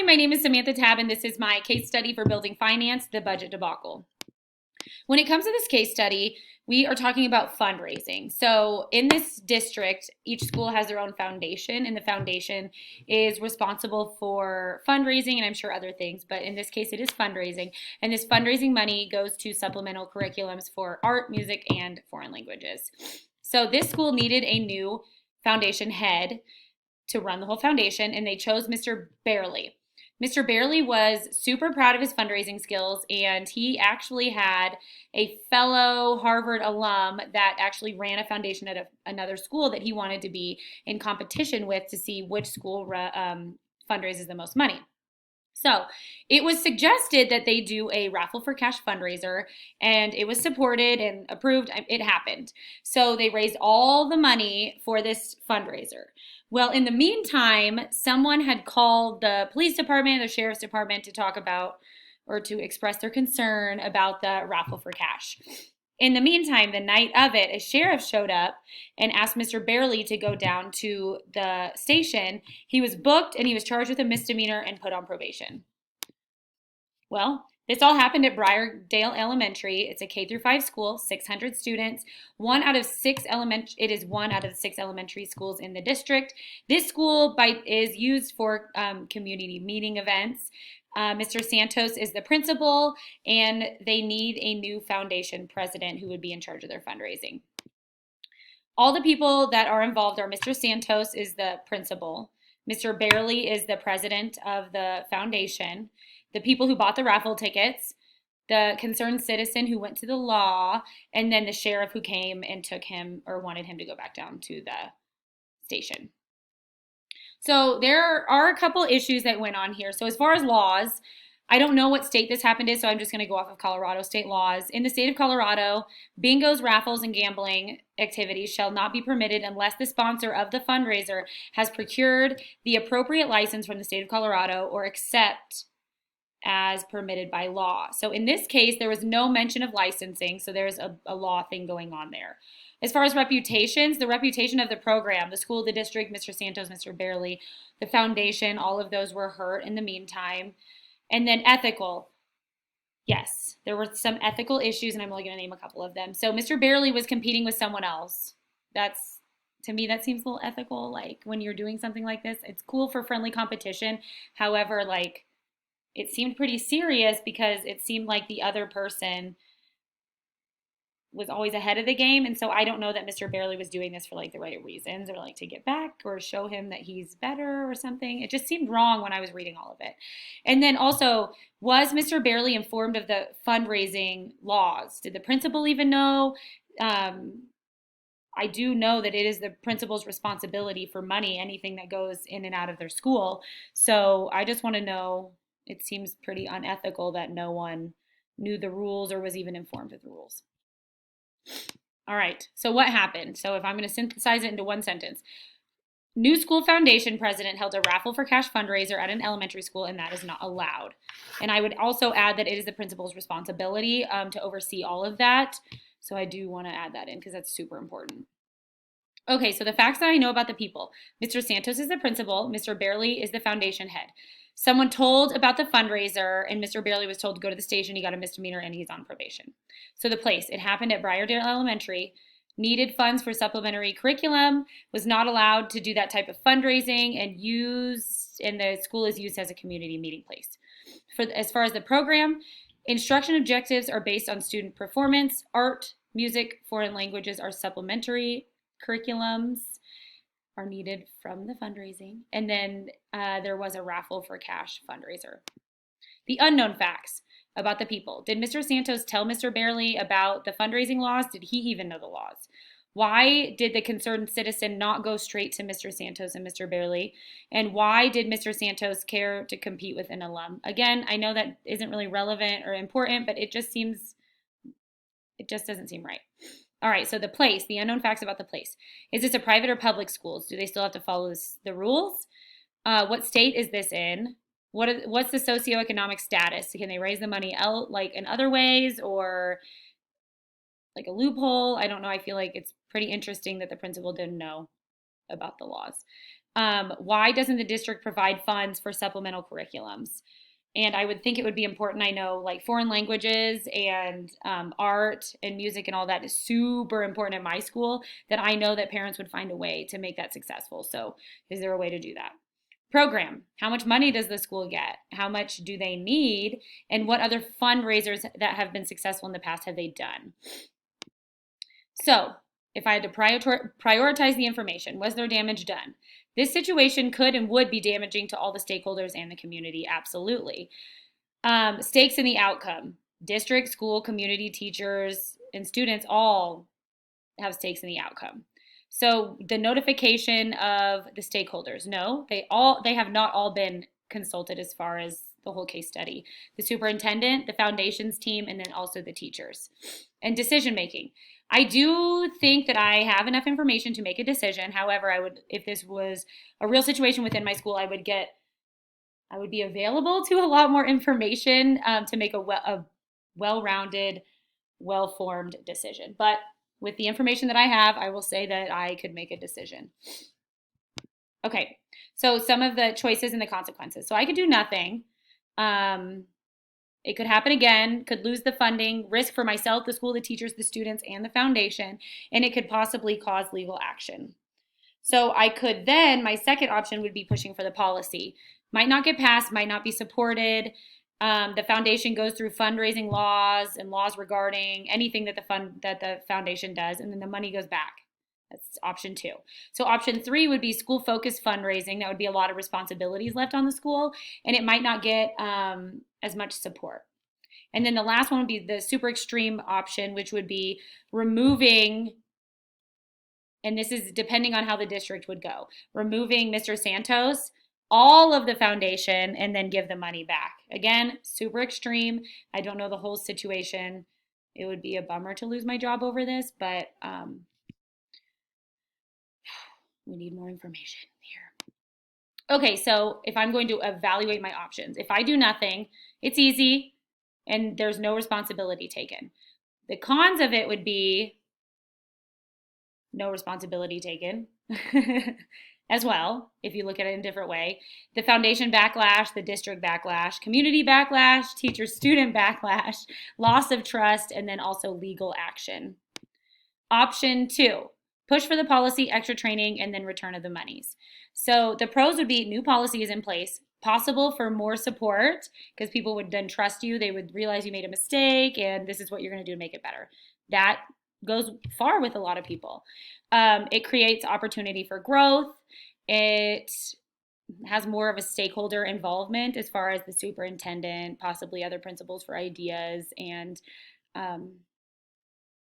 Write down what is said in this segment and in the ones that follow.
Hi, my name is Samantha Tab, and this is my case study for building finance, the budget debacle. When it comes to this case study, we are talking about fundraising. So in this district, each school has their own foundation, and the foundation is responsible for fundraising and I'm sure other things, but in this case, it is fundraising. And this fundraising money goes to supplemental curriculums for art, music, and foreign languages. So this school needed a new foundation head to run the whole foundation, and they chose Mr. Barely. Mr. Barely was super proud of his fundraising skills, and he actually had a fellow Harvard alum that actually ran a foundation at another school that he wanted to be in competition with to see which school fundraises the most money. So it was suggested that they do a raffle for cash fundraiser, and it was supported and approved. It happened. So they raised all the money for this fundraiser. Well, in the meantime, someone had called the police department, the sheriff's department to talk about or to express their concern about the raffle for cash. In the meantime, the night of it, a sheriff showed up and asked Mr. Barely to go down to the station. He was booked and he was charged with a misdemeanor and put on probation. Well, this all happened at Briardale Elementary. It's a K through 5 school, 600 students. It is one out of the 6 elementary schools in the district. This school is used for community meeting events. Mr. Santos is the principal, and they need a new foundation president who would be in charge of their fundraising. All the people that are involved are Mr. Santos is the principal, Mr. Barely is the president of the foundation, the people who bought the raffle tickets, the concerned citizen who went to the law, and then the sheriff who came and took him or wanted him to go back down to the station. So there are a couple issues that went on here. So as far as laws, I don't know what state this happened in, so I'm just going to go off of Colorado state laws. In the state of Colorado, bingos, raffles, and gambling activities shall not be permitted unless the sponsor of the fundraiser has procured the appropriate license from the state of Colorado or except as permitted by law. So in this case, there was no mention of licensing, so there's a law thing going on there. As far as reputations, the reputation of the program, the school, the district, Mr. Santos, Mr. Barely, the foundation, all of those were hurt in the meantime. And then ethical. Yes, there were some ethical issues, and I'm only going to name a couple of them. So Mr. Barely was competing with someone else. To me, that seems a little ethical. Like when you're doing something like this, it's cool for friendly competition. However, like it seemed pretty serious because it seemed like the other person was always ahead of the game. And so I don't know that Mr. Barely was doing this for like the right reasons or like to get back or show him that he's better or something. It just seemed wrong when I was reading all of it. And then also, was Mr. Barely informed of the fundraising laws? Did the principal even know? I do know that it is the principal's responsibility for money, anything that goes in and out of their school. So I just want to know, it seems pretty unethical that no one knew the rules or was even informed of the rules. All right, so what happened? So if I'm going to synthesize it into one sentence. New school foundation president held a raffle for cash fundraiser at an elementary school, and that is not allowed. And I would also add that it is the principal's responsibility to oversee all of that. So I do want to add that in because that's super important. Okay, so the facts that I know about the people. Mr. Santos is the principal. Mr. Barely is the foundation head. Someone told about the fundraiser, and Mr. Barely was told to go to the station. He got a misdemeanor, and he's on probation. So the place, it happened at Briardale Elementary. Needed funds for supplementary curriculum, was not allowed to do that type of fundraising, and the school is used as a community meeting place. As far as the program, instruction objectives are based on student performance. Art, music, foreign languages are supplementary curriculums are needed from the fundraising. And then there was a raffle for cash fundraiser. The unknown facts about the people. Did Mr. Santos tell Mr. Barely about the fundraising laws? Did he even know the laws? Why did the concerned citizen not go straight to Mr. Santos and Mr. Barely? And why did Mr. Santos care to compete with an alum? Again, I know that isn't really relevant or important, but it just doesn't seem right. All right, so the place, the unknown facts about the place. Is this a private or public schools? Do they still have to follow the rules? What state is this in? What's the socioeconomic status? Can they raise the money out like in other ways or like a loophole? I don't know. I feel like it's pretty interesting that the principal didn't know about the laws. Why doesn't the district provide funds for supplemental curriculums? And I would think it would be important. I know like foreign languages and art and music and all that is super important at my school, that I know that parents would find a way to make that successful. So is there a way to do that? Program. How much money does the school get? How much do they need? And what other fundraisers that have been successful in the past have they done? So if I had to prioritize the information, was there damage done? This situation could and would be damaging to all the stakeholders and the community, absolutely. Stakes in the outcome. District, school, community, teachers, and students all have stakes in the outcome. So the notification of the stakeholders, no, they have not all been consulted as far as the whole case study. The superintendent, the foundations team, and then also the teachers. And decision making. I do think that I have enough information to make a decision. However, if this was a real situation within my school, I would be available to a lot more information to make a well-rounded, well-formed decision. But with the information that I have, I will say that I could make a decision. Okay, so some of the choices and the consequences. So I could do nothing. It could happen again, could lose the funding, risk for myself, the school, the teachers, the students, and the foundation, and it could possibly cause legal action. So I could then, my second option would be pushing for the policy. Might not get passed, might not be supported. The foundation goes through fundraising laws and laws regarding anything that the foundation does, and then the money goes back. That's option 2. So option 3 would be school-focused fundraising. That would be a lot of responsibilities left on the school, and it might not get as much support. And then the last one would be the super extreme option, which would be removing, and this is depending on how the district would go, removing Mr. Santos, all of the foundation, and then give the money back. Again, super extreme. I don't know the whole situation. It would be a bummer to lose my job over this, but we need more information here. Okay, so if I'm going to evaluate my options, if I do nothing, it's easy and there's no responsibility taken. The cons of it would be no responsibility taken as well, if you look at it in a different way. The foundation backlash, the district backlash, community backlash, teacher-student backlash, loss of trust, and then also legal action. Option 2, push for the policy, extra training, and then return of the monies. So the pros would be new policy is in place, possible for more support because people would then trust you. They would realize you made a mistake and this is what you're going to do to make it better. That goes far with a lot of people. It creates opportunity for growth. It has more of a stakeholder involvement as far as the superintendent, possibly other principals for ideas, and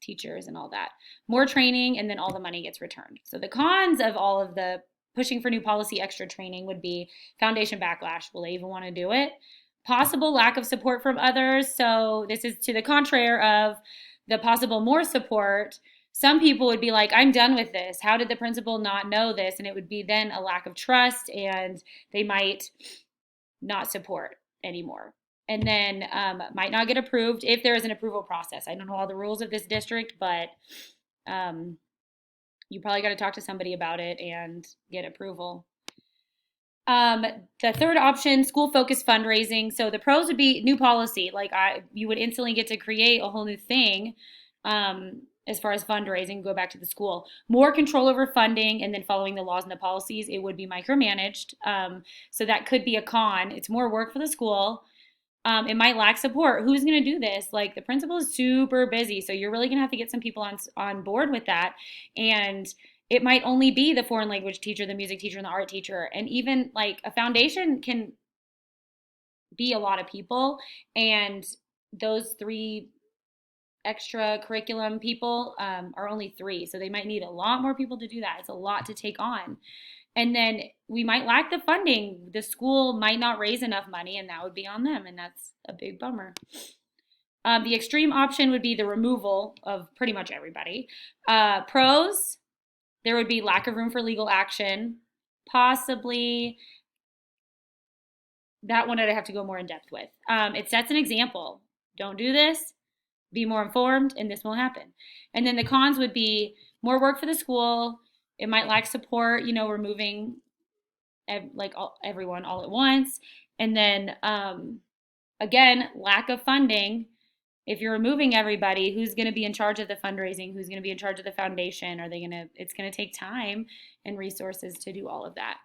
teachers and all that. More training, and then all the money gets returned. So the cons of all of the pushing for new policy, extra training would be foundation backlash. Will they even want to do it? Possible lack of support from others. So this is to the contrary of the possible more support. Some people would be like, I'm done with this. How did the principal not know this? And it would be then a lack of trust, and they might not support anymore. And then might not get approved if there is an approval process. I don't know all the rules of this district, but you probably got to talk to somebody about it and get approval. The third option, school-focused fundraising. So the pros would be new policy. Like you would instantly get to create a whole new thing as far as fundraising, go back to the school. More control over funding and then following the laws and the policies. It would be micromanaged. So that could be a con. It's more work for the school. It might lack support. Who's going to do this? Like the principal is super busy, so you're really going to have to get some people on board with that. And it might only be the foreign language teacher, the music teacher, and the art teacher. And even like a foundation can be a lot of people. And those 3 extra curriculum people are only 3. So they might need a lot more people to do that. It's a lot to take on. And then we might lack the funding. The school might not raise enough money, and that would be on them, and that's a big bummer. The extreme option would be the removal of pretty much everybody. Pros, there would be lack of room for legal action. Possibly, that one I'd have to go more in depth with. It sets an example. Don't do this. Be more informed, and this won't happen. And then the cons would be more work for the school. It might lack support, removing everyone all at once. And then again, lack of funding. If you're removing everybody, who's going to be in charge of the fundraising? Who's going to be in charge of the foundation? Are they going to, it's going to take time and resources to do all of that.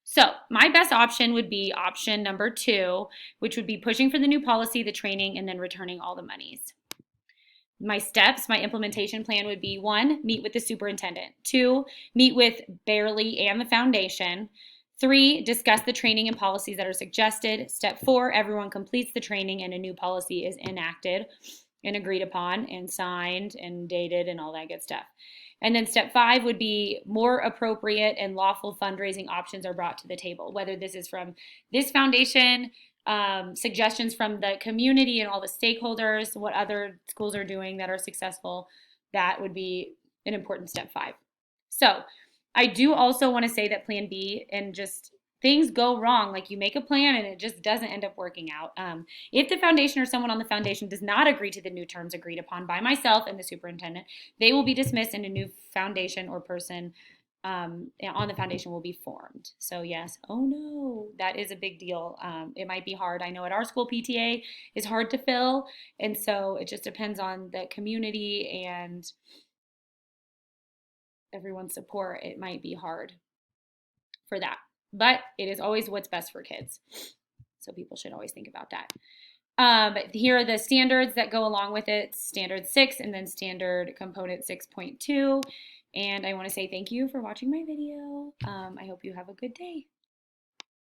So my best option would be option number 2, which would be pushing for the new policy, the training, and then returning all the monies. My steps, my implementation plan would be 1, meet with the superintendent. 2, meet with Barely and the foundation. 3, discuss the training and policies that are suggested. Step 4, everyone completes the training and a new policy is enacted and agreed upon and signed and dated and all that good stuff. And then step 5 would be more appropriate and lawful fundraising options are brought to the table, whether this is from this foundation, suggestions from the community and all the stakeholders, what other schools are doing that are successful. That would be an important step 5. So I do also want to say that plan B, and just things go wrong, like you make a plan and it just doesn't end up working out. If the foundation or someone on the foundation does not agree to the new terms agreed upon by myself and the superintendent, they will be dismissed and a new foundation or person on the foundation will be formed. So yes, oh no, that is a big deal. It might be hard. I know at our school PTA is hard to fill, and so it just depends on the community and everyone's support. It might be hard for that, but it is always what's best for kids. So people should always think about that. Here are the standards that go along with it, standard 6 and then standard component 6.2. And I want to say thank you for watching my video. I hope you have a good day.